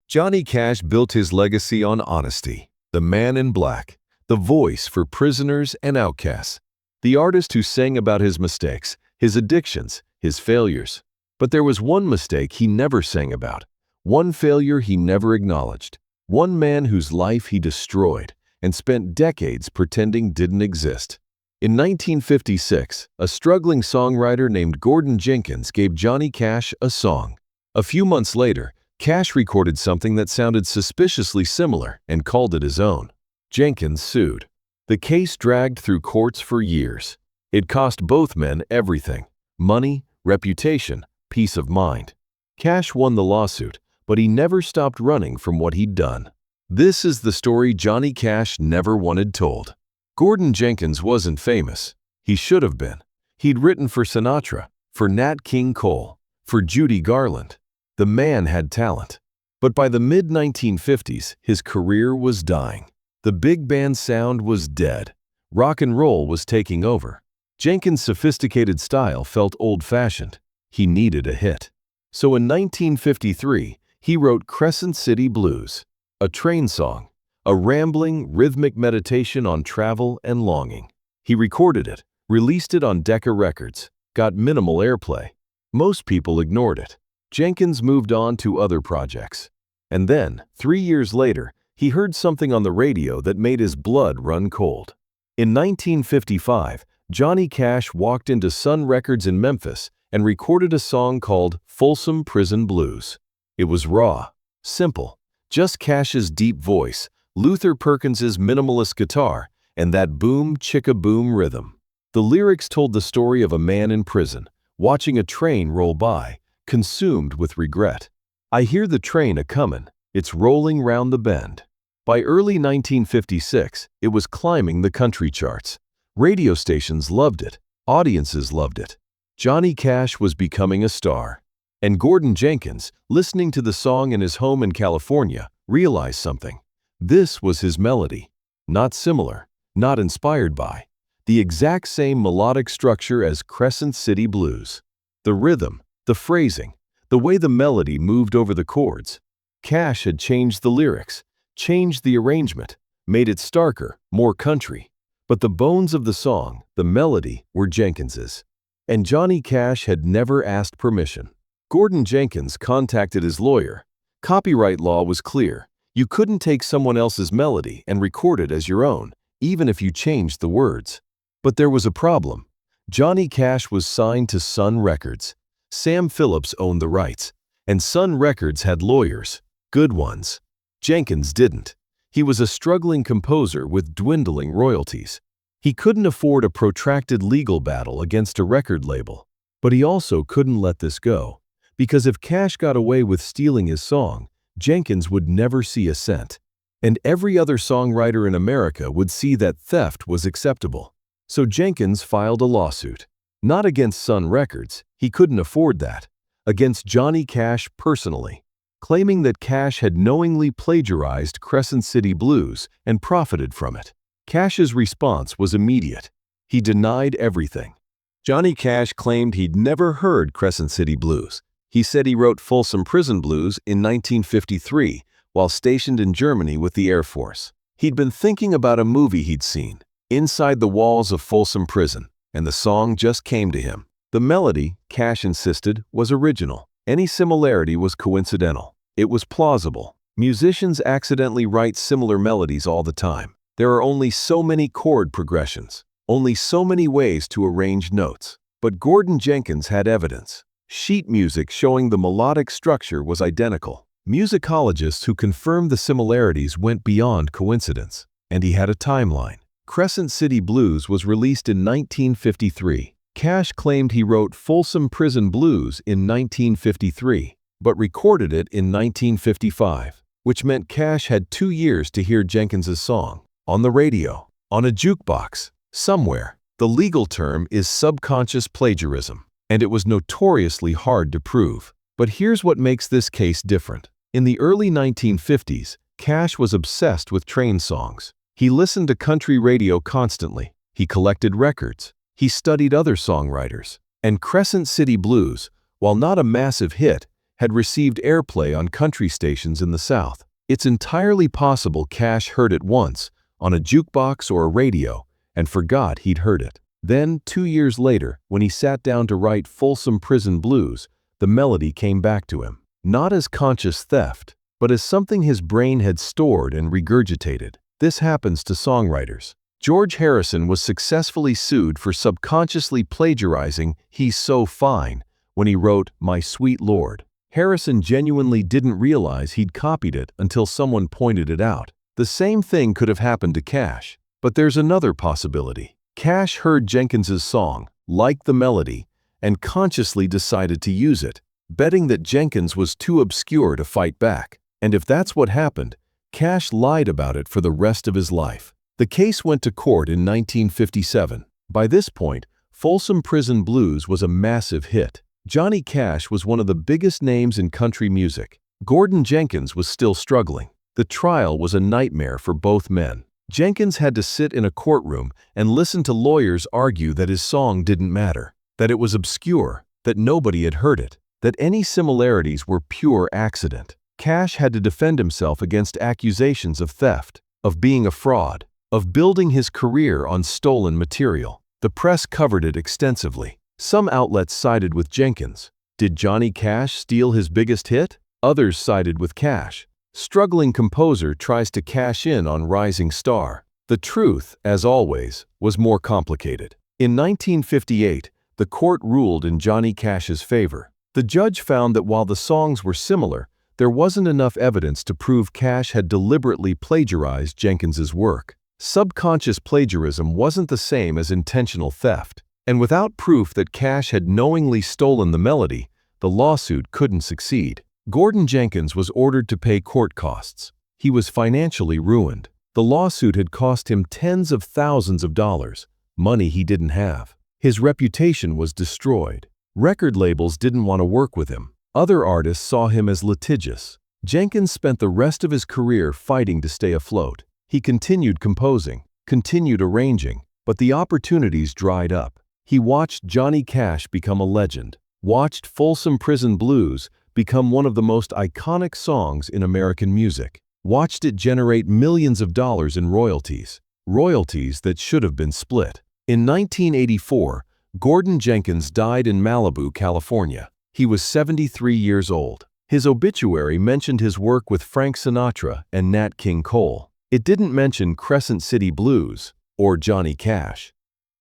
Johnny Cash built his legacy on honesty. The man in black, the voice for prisoners and outcasts. The artist who sang about his mistakes, his addictions, his failures. But there was one mistake he never sang about. One failure he never acknowledged. One man whose life he destroyed and spent decades pretending didn't exist. In 1956, a struggling songwriter named Gordon Jenkins gave Johnny Cash a song. A few months later, Cash recorded something that sounded suspiciously similar and called it his own. Jenkins sued. The case dragged through courts for years. It cost both men everything: money, reputation, peace of mind. Cash won the lawsuit, but he never stopped running from what he'd done. This is the story Johnny Cash never wanted told. Gordon Jenkins wasn't famous. He should have been. He'd written for Sinatra, for Nat King Cole, for Judy Garland. The man had talent. But by the mid-1950s, his career was dying. The big band sound was dead. Rock and roll was taking over. Jenkins' sophisticated style felt old-fashioned. He needed a hit. So in 1953, he wrote Crescent City Blues, a train song, a rambling, rhythmic meditation on travel and longing. He recorded it, released it on Decca Records, got minimal airplay. Most people ignored it. Jenkins moved on to other projects. And then, 3 years later, he heard something on the radio that made his blood run cold. In 1955, Johnny Cash walked into Sun Records in Memphis and recorded a song called Folsom Prison Blues. It was raw, simple, just Cash's deep voice, Luther Perkins's minimalist guitar, and that boom-chicka-boom rhythm. The lyrics told the story of a man in prison, watching a train roll by, consumed with regret. I hear the train a-comin', it's rolling round the bend. By early 1956, it was climbing the country charts. Radio stations loved it. Audiences loved it. Johnny Cash was becoming a star. And Gordon Jenkins, listening to the song in his home in California, realized something. This was his melody. Not similar, not inspired by. The exact same melodic structure as Crescent City Blues. The rhythm, the phrasing, the way the melody moved over the chords. Cash had changed the lyrics, changed the arrangement, made it starker, more country. But the bones of the song, the melody, were Jenkins's. And Johnny Cash had never asked permission. Gordon Jenkins contacted his lawyer. Copyright law was clear. You couldn't take someone else's melody and record it as your own, even if you changed the words. But there was a problem. Johnny Cash was signed to Sun Records. Sam Phillips owned the rights, and Sun Records had lawyers, good ones. Jenkins didn't. He was a struggling composer with dwindling royalties. He couldn't afford a protracted legal battle against a record label. But he also couldn't let this go, because if Cash got away with stealing his song, Jenkins would never see a cent. And every other songwriter in America would see that theft was acceptable. So Jenkins filed a lawsuit. Not against Sun Records, he couldn't afford that. Against Johnny Cash personally, claiming that Cash had knowingly plagiarized Crescent City Blues and profited from it. Cash's response was immediate. He denied everything. Johnny Cash claimed he'd never heard Crescent City Blues. He said he wrote Folsom Prison Blues in 1953 while stationed in Germany with the Air Force. He'd been thinking about a movie he'd seen, Inside the Walls of Folsom Prison, and the song just came to him. The melody, Cash insisted, was original. Any similarity was coincidental. It was plausible. Musicians accidentally write similar melodies all the time. There are only so many chord progressions, only so many ways to arrange notes. But Gordon Jenkins had evidence. Sheet music showing the melodic structure was identical. Musicologists who confirmed the similarities went beyond coincidence. And he had a timeline. Crescent City Blues was released in 1953. Cash claimed he wrote Folsom Prison Blues in 1953, but recorded it in 1955, which meant Cash had 2 years to hear Jenkins's song, on the radio, on a jukebox, somewhere. The legal term is subconscious plagiarism, and it was notoriously hard to prove. But here's what makes this case different. In the early 1950s, Cash was obsessed with train songs. He listened to country radio constantly. He collected records. He studied other songwriters. And Crescent City Blues, while not a massive hit, had received airplay on country stations in the South. It's entirely possible Cash heard it once, on a jukebox or a radio, and forgot he'd heard it. Then, 2 years later, when he sat down to write Folsom Prison Blues, the melody came back to him. Not as conscious theft, but as something his brain had stored and regurgitated. This happens to songwriters. George Harrison was successfully sued for subconsciously plagiarizing "He's So Fine" when he wrote "My Sweet Lord." Harrison genuinely didn't realize he'd copied it until someone pointed it out. The same thing could have happened to Cash, but there's another possibility. Cash heard Jenkins's song, liked the melody, and consciously decided to use it, betting that Jenkins was too obscure to fight back. And if that's what happened, Cash lied about it for the rest of his life. The case went to court in 1957. By this point, Folsom Prison Blues was a massive hit. Johnny Cash was one of the biggest names in country music. Gordon Jenkins was still struggling. The trial was a nightmare for both men. Jenkins had to sit in a courtroom and listen to lawyers argue that his song didn't matter, that it was obscure, that nobody had heard it, that any similarities were pure accident. Cash had to defend himself against accusations of theft, of being a fraud, of building his career on stolen material. The press covered it extensively. Some outlets sided with Jenkins. Did Johnny Cash steal his biggest hit? Others sided with Cash. Struggling composer tries to cash in on rising star. The truth, as always, was more complicated. In 1958, the court ruled in Johnny Cash's favor. The judge found that while the songs were similar, there wasn't enough evidence to prove Cash had deliberately plagiarized Jenkins's work. Subconscious plagiarism wasn't the same as intentional theft, and without proof that Cash had knowingly stolen the melody, the lawsuit couldn't succeed. Gordon Jenkins was ordered to pay court costs. He was financially ruined. The lawsuit had cost him tens of thousands of dollars, money he didn't have. His reputation was destroyed. Record labels didn't want to work with him. Other artists saw him as litigious. Jenkins spent the rest of his career fighting to stay afloat. He continued composing, continued arranging, but the opportunities dried up. He watched Johnny Cash become a legend, watched Folsom Prison Blues become one of the most iconic songs in American music, watched it generate millions of dollars in royalties, royalties that should have been split. In 1984, Gordon Jenkins died in Malibu, California. He was 73 years old. His obituary mentioned his work with Frank Sinatra and Nat King Cole. It didn't mention Crescent City Blues or Johnny Cash.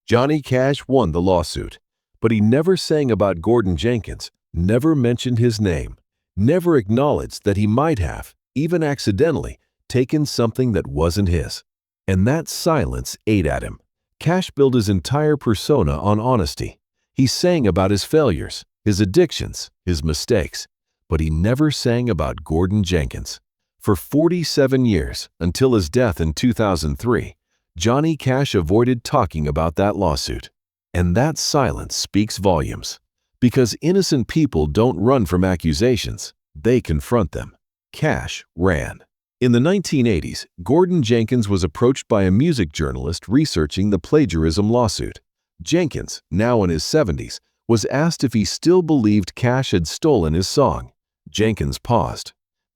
Johnny Cash won the lawsuit, but he never sang about Gordon Jenkins, never mentioned his name, never acknowledged that he might have, even accidentally, taken something that wasn't his. And that silence ate at him. Cash built his entire persona on honesty. He sang about his failures, his addictions, his mistakes, but he never sang about Gordon Jenkins. For 47 years, until his death in 2003, Johnny Cash avoided talking about that lawsuit. And that silence speaks volumes. Because innocent people don't run from accusations, they confront them. Cash ran. In the 1980s, Gordon Jenkins was approached by a music journalist researching the plagiarism lawsuit. Jenkins, now in his 70s, was asked if he still believed Cash had stolen his song. Jenkins paused.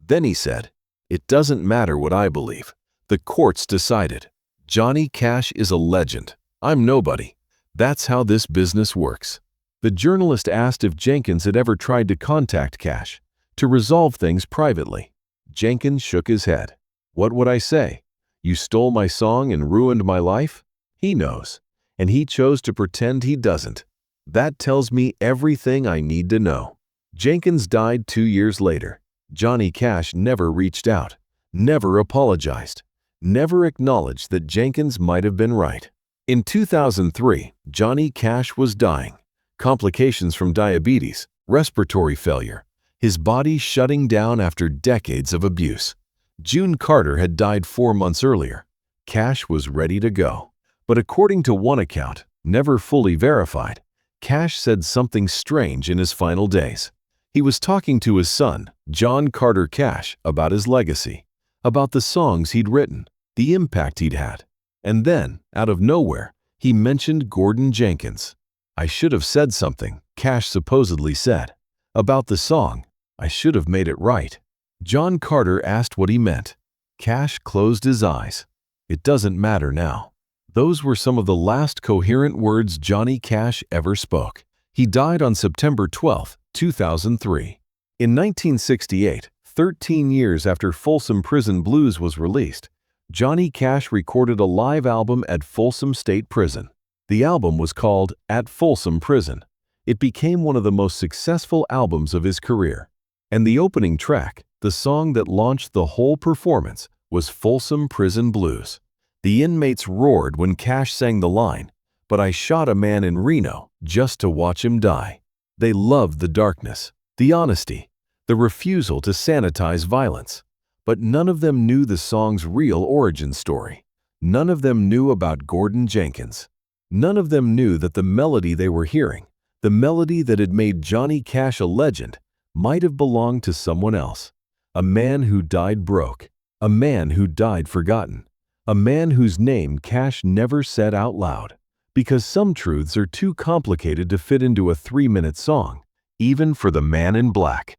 Then he said, "It doesn't matter what I believe. The courts decided. Johnny Cash is a legend. I'm nobody. That's how this business works." The journalist asked if Jenkins had ever tried to contact Cash, to resolve things privately. Jenkins shook his head. "What would I say? You stole my song and ruined my life? He knows, and he chose to pretend he doesn't. That tells me everything I need to know." Jenkins died 2 years later. Johnny Cash never reached out, never apologized, never acknowledged that Jenkins might have been right. In 2003, Johnny Cash was dying. Complications from diabetes, respiratory failure, his body shutting down after decades of abuse. June Carter had died 4 months earlier. Cash was ready to go. But according to one account, never fully verified, Cash said something strange in his final days. He was talking to his son, John Carter Cash, about his legacy, about the songs he'd written, the impact he'd had. And then, out of nowhere, he mentioned Gordon Jenkins. "I should have said something," Cash supposedly said, "about the song. I should have made it right. John Carter asked what he meant. Cash closed his eyes. It doesn't matter now. Those were some of the last coherent words Johnny Cash ever spoke. He died on September 12, 2003. In 1968, 13 years after Folsom Prison Blues was released, Johnny Cash recorded a live album at Folsom State Prison. The album was called At Folsom Prison. It became one of the most successful albums of his career. And the opening track, the song that launched the whole performance, was Folsom Prison Blues. The inmates roared when Cash sang the line, "But I shot a man in Reno just to watch him die." They loved the darkness, the honesty, the refusal to sanitize violence. But none of them knew the song's real origin story. None of them knew about Gordon Jenkins. None of them knew that the melody they were hearing, the melody that had made Johnny Cash a legend, might have belonged to someone else. A man who died broke. A man who died forgotten. A man whose name Cash never said out loud. Because some truths are too complicated to fit into a 3-minute song, even for the man in black.